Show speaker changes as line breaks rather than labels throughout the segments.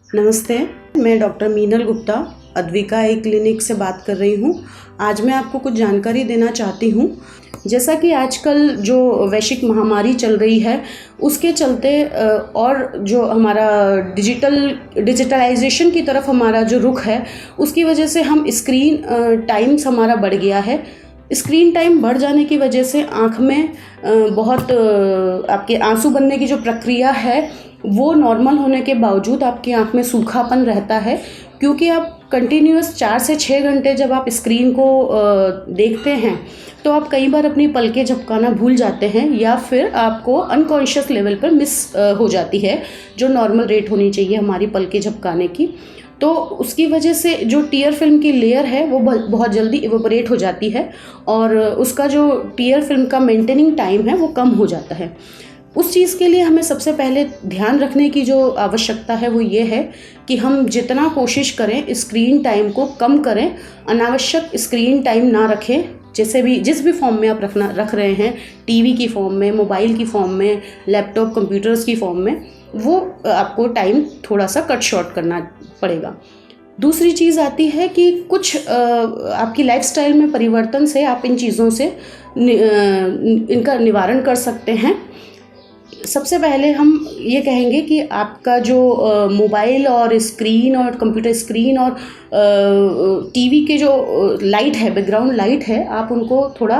नमस्ते, मैं डॉक्टर मीनल गुप्ता अद्विका आई क्लिनिक से बात कर रही हूँ। आज मैं आपको कुछ जानकारी देना चाहती हूँ। जैसा कि आजकल जो वैश्विक महामारी चल रही है, उसके चलते और जो हमारा डिजिटलाइजेशन की तरफ हमारा जो रुख है, उसकी वजह से हम स्क्रीन टाइम्स हमारा बढ़ गया है। स्क्रीन टाइम बढ़ जाने की वजह से आँख में बहुत आपके आंसू बनने की जो प्रक्रिया है, वो नॉर्मल होने के बावजूद आपकी आँख में सूखापन रहता है, क्योंकि आप कंटिन्यूअस 4 से 6 घंटे जब आप स्क्रीन को देखते हैं, तो आप कई बार अपनी पलकें झपकाना भूल जाते हैं या फिर आपको अनकॉन्शियस लेवल पर मिस हो जाती है, जो नॉर्मल रेट होनी चाहिए हमारी पलकें झपकाने की। तो उसकी वजह से जो टियर फिल्म की लेयर है वो बहुत जल्दी इवोपरेट हो जाती है और उसका जो टियर फिल्म का मेंटेनिंग टाइम है वो कम हो जाता है। उस चीज़ के लिए हमें सबसे पहले ध्यान रखने की जो आवश्यकता है वो ये है कि हम जितना कोशिश करें स्क्रीन टाइम को कम करें, अनावश्यक स्क्रीन टाइम ना रखें। जिस भी फॉर्म में आप रख रहे हैं, टीवी की फॉर्म में, मोबाइल की फॉर्म में, लैपटॉप कंप्यूटर्स की फॉर्म में, वो आपको टाइम थोड़ा सा कट शॉर्ट करना पड़ेगा। दूसरी चीज़ आती है कि कुछ आपकी लाइफस्टाइल में परिवर्तन से आप इन चीज़ों से इनका निवारण कर सकते हैं। सबसे पहले हम ये कहेंगे कि आपका जो मोबाइल और स्क्रीन और कंप्यूटर स्क्रीन और टीवी के जो लाइट है, बैकग्राउंड लाइट है, आप उनको थोड़ा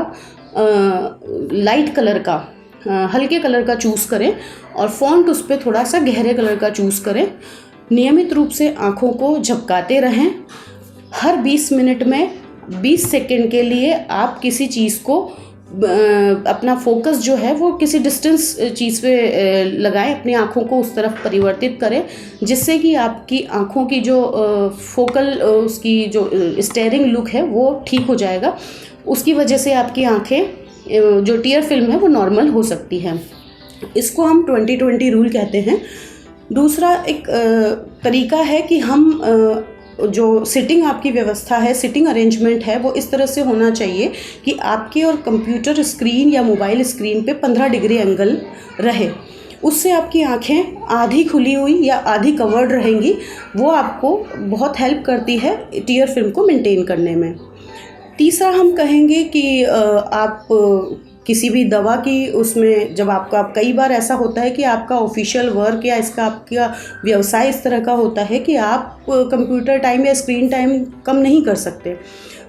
लाइट कलर का, हल्के कलर का चूज़ करें और फ़ॉन्ट उस पर थोड़ा सा गहरे कलर का चूज़ करें। नियमित रूप से आँखों को झपकाते रहें। हर 20 मिनट में 20 सेकंड के लिए आप किसी चीज़ को अपना फोकस जो है वो किसी डिस्टेंस चीज़ पे लगाएं, अपनी आँखों को उस तरफ परिवर्तित करें, जिससे कि आपकी आँखों की जो फोकल उसकी जो स्टेयरिंग लुक है वो ठीक हो जाएगा। उसकी वजह से आपकी आँखें जो टियर फिल्म है वो नॉर्मल हो सकती है। इसको हम 20-20 रूल कहते हैं। दूसरा एक तरीका है कि हम जो सिटिंग आपकी व्यवस्था है, सिटिंग अरेंजमेंट है, वो इस तरह से होना चाहिए कि आपके और कंप्यूटर स्क्रीन या मोबाइल स्क्रीन पे 15 डिग्री एंगल रहे। उससे आपकी आँखें आधी खुली हुई या आधी कवर्ड रहेंगी। वो आपको बहुत हेल्प करती है टियर फिल्म को मेंटेन करने में। तीसरा हम कहेंगे कि आप किसी भी दवा की उसमें जब आपका कई बार ऐसा होता है कि आपका ऑफिशियल वर्क या आपका व्यवसाय इस तरह का होता है कि आप कंप्यूटर टाइम या स्क्रीन टाइम कम नहीं कर सकते,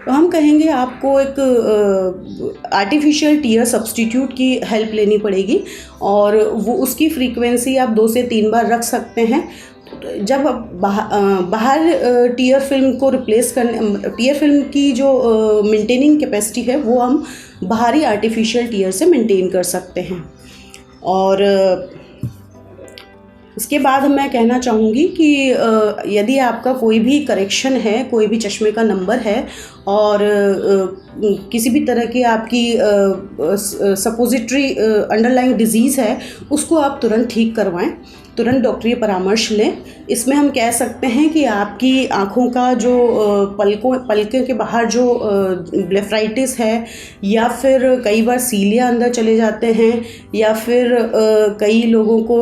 तो हम कहेंगे आपको एक आर्टिफिशियल टियर सब्स्टिट्यूट की हेल्प लेनी पड़ेगी और वो उसकी फ्रीक्वेंसी आप 2 से 3 बार रख सकते हैं। जब बाहर टियर फिल्म को रिप्लेस करने, टियर फिल्म की जो मेंटेनिंग कैपेसिटी है वो हम बाहरी आर्टिफिशियल टियर से मेंटेन कर सकते हैं। और इसके बाद मैं कहना चाहूँगी कि यदि आपका कोई भी करेक्शन है, कोई भी चश्मे का नंबर है और किसी भी तरह की आपकी सपोजिटरी अंडरलाइंग डिजीज़ है, उसको आप तुरंत ठीक करवाएं, तुरंत डॉक्टरी परामर्श लें। इसमें हम कह सकते हैं कि आपकी आँखों का जो पलकों के बाहर जो ब्लेफराइटिस है, या फिर कई बार सीलिया अंदर चले जाते हैं, या फिर कई लोगों को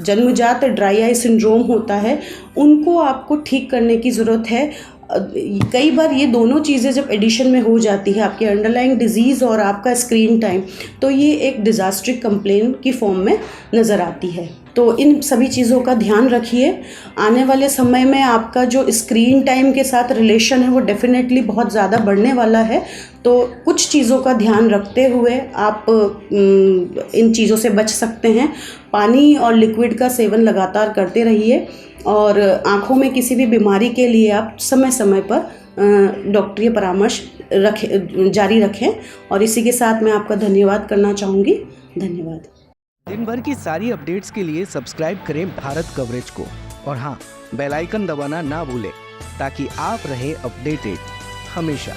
जन्मजात ड्राई आई सिंड्रोम होता है, उनको आपको ठीक करने की ज़रूरत है। कई बार ये दोनों चीज़ें जब एडिशन में हो जाती है, आपकी अंडरलाइंग डिजीज़ और आपका स्क्रीन टाइम, तो ये एक डिज़ास्ट्रिक कंप्लेन की फॉर्म में नज़र आती है। तो इन सभी चीज़ों का ध्यान रखिए। आने वाले समय में आपका जो स्क्रीन टाइम के साथ रिलेशन है वो डेफिनेटली बहुत ज़्यादा बढ़ने वाला है। तो कुछ चीज़ों का ध्यान रखते हुए आप इन चीज़ों से बच सकते हैं। पानी और लिक्विड का सेवन लगातार करते रहिए और आँखों में किसी भी बीमारी के लिए आप समय समय पर डॉक्टरी परामर्श जारी रखें। और इसी के साथ मैं आपका धन्यवाद करना चाहूँगी। धन्यवाद।
दिन भर की सारी अपडेट्स के लिए सब्सक्राइब करें भारत कवरेज को और हाँ, बेल आइकन दबाना ना भूलें ताकि आप रहे अपडेटेड हमेशा।